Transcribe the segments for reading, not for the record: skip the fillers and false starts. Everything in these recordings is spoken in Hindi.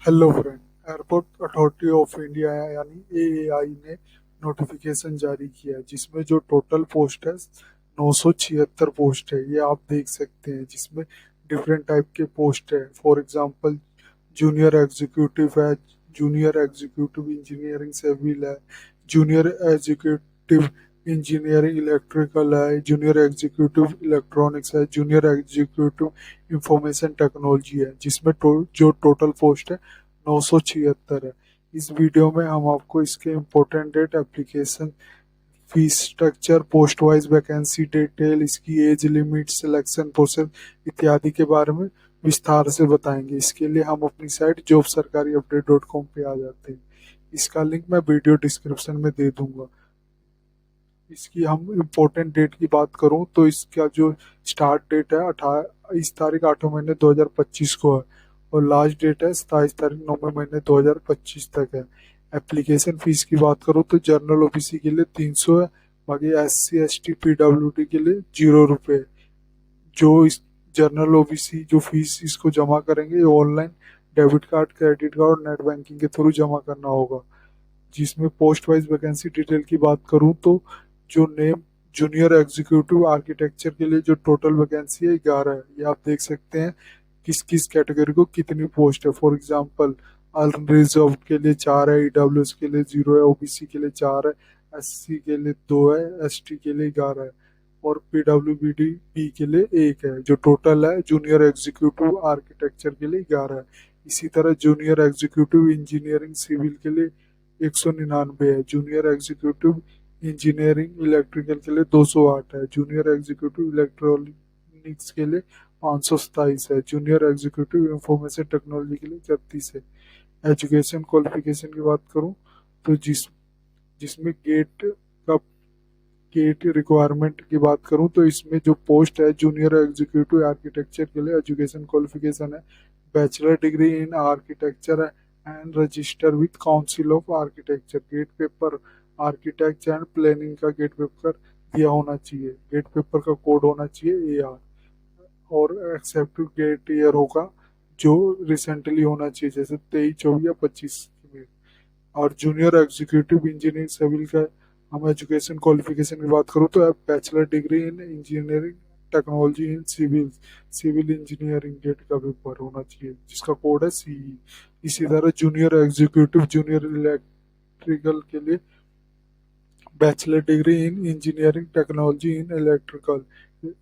Hello friend. Airport authority of India यानी एएआई ने नोटिफिकेशन जारी किया है जिसमें जो टोटल पोस्ट है 976 पोस्ट है। ये आप देख सकते हैं जिसमें डिफरेंट टाइप के पोस्ट है। फॉर एग्जांपल जूनियर एग्जीक्यूटिव है, जूनियर एग्जीक्यूटिव इंजीनियरिंग सिविल है, जूनियर एग्जीक्यूटिव इंजीनियरिंग इलेक्ट्रिकल है, जूनियर एग्जीक्यूटिव इलेक्ट्रॉनिक्स है, जूनियर एग्जीक्यूटिव इंफॉर्मेशन टेक्नोलॉजी है, जिसमें जो टोटल पोस्ट है 976 है। इस वीडियो में हम आपको इसके important date, application fee structure, post wise vacancy detail, इसकी एज लिमिट, सिलेक्शन प्रोसेस इत्यादि के बारे में विस्तार से बताएंगे। इसके लिए हम अपनी साइट jobsarkariupdate.com पे आ जाते हैं। इसका लिंक मैं वीडियो डिस्क्रिप्शन में दे दूंगा। इसकी हम इम्पोर्टेंट डेट की बात करूं तो इसका जो स्टार्ट डेट है 28 तारीख 8वें महीने 2025 को है और लास्ट डेट है 27 तारीख 9वें महीने 2025 तक है। एप्लीकेशन फीस की बात करूं तो जनरल ओबीसी के लिए 300 है, बाकी SC ST PWD के लिए 0 रुपये। जो इस जनरल ओबीसी जो फीस इसको जमा करेंगे ये online debit card, credit card और नेट बैंकिंग के थ्रू जमा करना होगा। जिसमें पोस्ट वाइज वैकेंसी डिटेल की बात करूं तो जो नेम जूनियर एग्जीक्यूटिव आर्किटेक्चर के लिए जो टोटल वैकेंसी है 11 है। ये आप देख सकते हैं किस किस कैटेगरी को कितनी पोस्ट है। फॉर एग्जांपल अनरिजर्व के लिए 4 है, ईडब्ल्यूएस के लिए 0 है, ओबीसी के लिए 4 है, SC के लिए 2 है, ST के लिए 11 है और PWBD बी के लिए 1 है। जो टोटल है जूनियर एग्जीक्यूटिव आर्किटेक्चर के लिए 11 है। इसी तरह जूनियर एग्जीक्यूटिव इंजीनियरिंग सिविल के लिए 199 है, जूनियर एग्जीक्यूटिव इंजीनियरिंग इलेक्ट्रिकल के लिए 208 है, जूनियर एग्जीक्यूटिव इलेक्ट्रॉनिक्स के लिए 527 है, जूनियर एग्जीक्यूटिव इंफॉर्मेशन टेक्नोलॉजी के लिए 36 है। एजुकेशन क्वालिफिकेशन की बात करूं तो जिसमें गेट रिक्वायरमेंट की बात करूं तो इसमें जो पोस्ट है जूनियर एग्जीक्यूटिव आर्किटेक्चर के लिए एजुकेशन क्वालिफिकेशन है bachelor degree in architecture and register with council of architecture. GATE paper architecture and planning का गेट पेपर दिया होना चाहिए। गेट पेपर का कोड होना चाहिए AR और एक्सेप्टिव गेट ईयर होगा जो रिसेंटली होना चाहिए, जैसे 23 24 या 25 में। और जूनियर एग्जीक्यूटिव इंजीनियरिंग सिविल का हम एजुकेशन क्वालिफिकेशन की बात करूँ तो bachelor degree in engineering technology in civil engineering GATE का पेपर होना चाहिए जिसका कोड है CE। इसी तरह जूनियर एग्जीक्यूटिव जूनियर इलेक्ट्रिकल के लिए bachelor degree in engineering technology in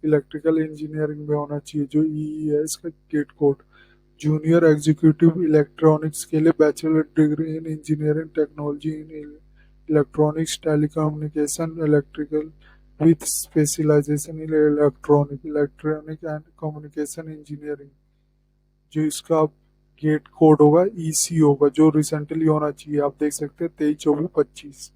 electrical engineering में होना चाहिए जो EE है इसका GATE code. Junior executive electronics के लिए bachelor degree in engineering technology in electronics telecommunication electrical with specialisation in electronic and communication engineering जो इसका गेट कोड होगा EC होगा जो रिसेंटली होना चाहिए। आप देख सकते हैं 23 24 25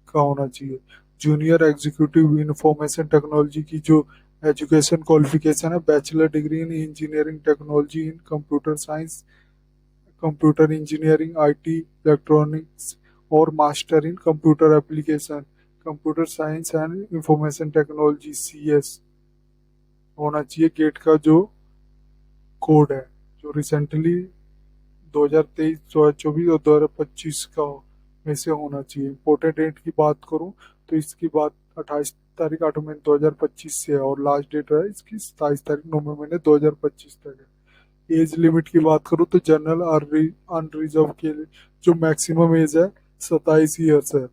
का होना चाहिए। जूनियर एग्जीक्यूटिव इंफॉर्मेशन टेक्नोलॉजी की जो एजुकेशन क्वालिफिकेशन है bachelor degree in engineering technology in computer science, computer engineering IT electronics और master in computer application computer science and information technology CS होना चाहिए। गेट का जो कोड है जो रिसेंटली 2023 2024 और 2025 का में से होना चाहिए। इम्पोर्टेंट डेट की बात करूं तो इसकी बात 28 तारीख 8वें महीने 2025 से है और लास्ट डेट है इसकी 27 तारीख 9वें महीने 2025 तक है। एज लिमिट की बात करूं तो जनरल अनरिजर्व के लिए जो मैक्सिमम एज है 27 ईयर्स है,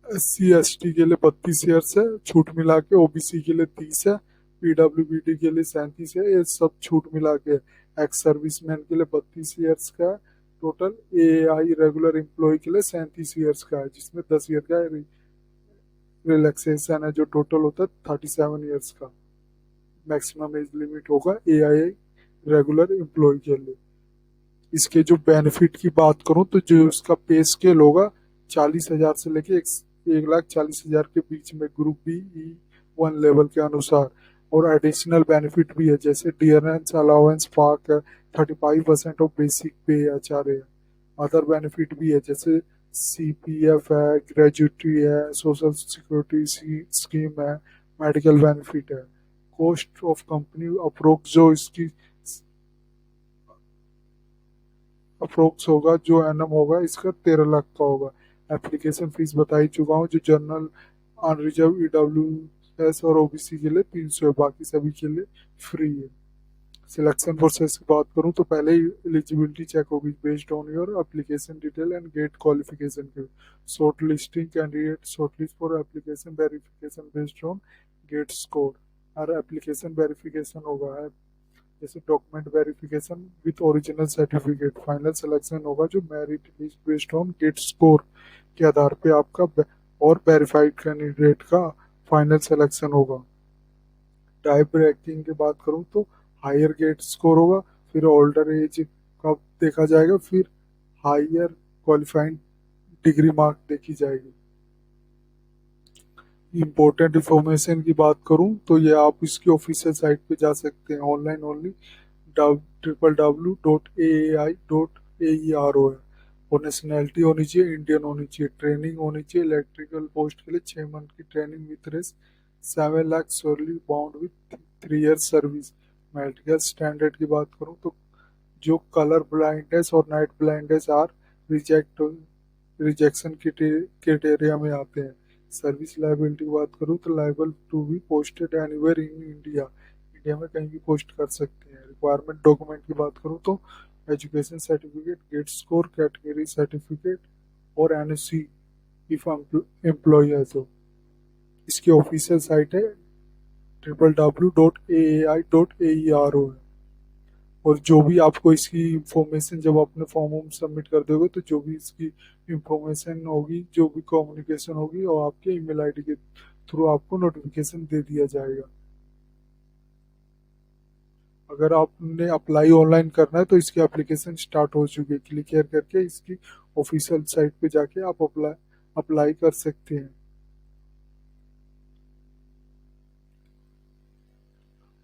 SC ST के लिए 32 ईयर्स है, छूट मिला के OBC के लिए 30 है, PWBD के लिए 37 है। ये सब छूट मिला के एक्स सर्विसमैन के लिए 32 ईयर्स का है। टोटल AAI रेगुलर एम्प्लॉय के लिए 37 ईयर्स का है जिसमें 10 ईयर का रिलैक्सेशन है जो टोटल होता है 37 ईयर्स का। मैक्सिमम एज लिमिट होगा AII रेगुलर एम्प्लॉय के लिए। इसके जो बेनिफिट की बात करूं तो जो इसका पे स्केल होगा 40,000 से लेके 1,40,000 के बीच में ग्रुप BE1 लेवल के अनुसार। और एडिशनल बेनिफिट भी है जैसे डियरेंस अलाउंस पार्क है, 35% ऑफ बेसिक पे HRA है। अदर बेनिफिट भी है जैसे CPF है, ग्रेजुटी है, सोशल सिक्योरिटी स्कीम है, मेडिकल बेनिफिट है। कॉस्ट ऑफ कंपनी अप्रोक्स जो इसकी अप्रोक्स होगा, जो एनम होगा इसका 13 लाख का होगा। एप्लीकेशन फीस बता ही चुका हूँ, जो जनरल, अनरिजर्व, EWS और OBC के लिए 300 है, बाकी सभी के लिए फ्री है। सिलेक्शन प्रोसेस की बात करूं तो पहले ही एलिजिबिलिटी चेक होगी based on your application detail and GATE qualification के। Short listing candidate shortlist for application verification based on GATE score. और एप्लीकेशन वेरिफिकेशन होगा है, जैसे document verification with original certificate. Final selection होगा जो merit list based on GATE score के आधार पे आपका और वेरीफाइड कैंडिडेट का फाइनल सिलेक्शन होगा। टाइप रैंकिंग की बात करूं तो हायर गेट स्कोर होगा, फिर ओल्डर एज का देखा जाएगा, फिर हायर क्वालिफाइंग डिग्री मार्क देखी जाएगी। इम्पोर्टेंट इंफॉर्मेशन की बात करूं तो ये आप इसकी ऑफिशियल साइट पे जा सकते हैं, ऑनलाइन ओनली, www.aai.aero है। और नेशनैलिटी होनी चाहिए इंडियन होनी चाहिए। ट्रेनिंग होनी चाहिए इलेक्ट्रिकल पोस्ट के लिए 6 मंथ की ट्रेनिंग विथ रेस 7 lakh surely bound with 3 year service. Medical standard की बात करूं तो जो कलर ब्लाइंडनेस और night blindness are rejection criteria में आते हैं। सर्विस लाइबिलिटी की बात करूँ तो liable to be posted anywhere in India, India में कहीं भी पोस्ट कर सकते हैं। रिक्वायरमेंट डॉक्यूमेंट की बात करूँ तो education certificate, GATE score, category certificate और NOC इफ एम्प्लॉय है तो। इसकी ऑफिशियल साइट है www.aai.aero है। और जो भी आपको इसकी इंफॉर्मेशन, जब अपने फॉर्म वॉर्म सबमिट कर दोगे तो जो भी इसकी इंफॉर्मेशन होगी, जो भी कम्युनिकेशन होगी, और आपके ईमेल आईडी के थ्रू आपको नोटिफिकेशन दे दिया जाएगा। अगर आपने अप्लाई ऑनलाइन करना है तो इसकी एप्लीकेशन स्टार्ट हो चुकी है, क्लिक here करके इसकी ऑफिशियल साइट पे जाके आप अप्लाई अप्लाई कर सकते हैं।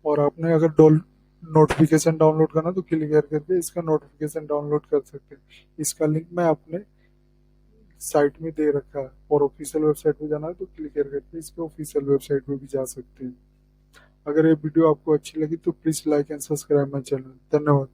और आपने अगर नोटिफिकेशन डाउनलोड करना तो क्लिक here करके इसका नोटिफिकेशन डाउनलोड कर सकते हैं। इसका लिंक मैं अपने साइट में दे रखा है। और ऑफिशियल वेबसाइट पे जाना है तो क्लिक here करके इसके ऑफिशियल वेबसाइट पे भी जा सकते हैं। अगर ये वीडियो आपको अच्छी लगी तो please like and subscribe my channel. धन्यवाद।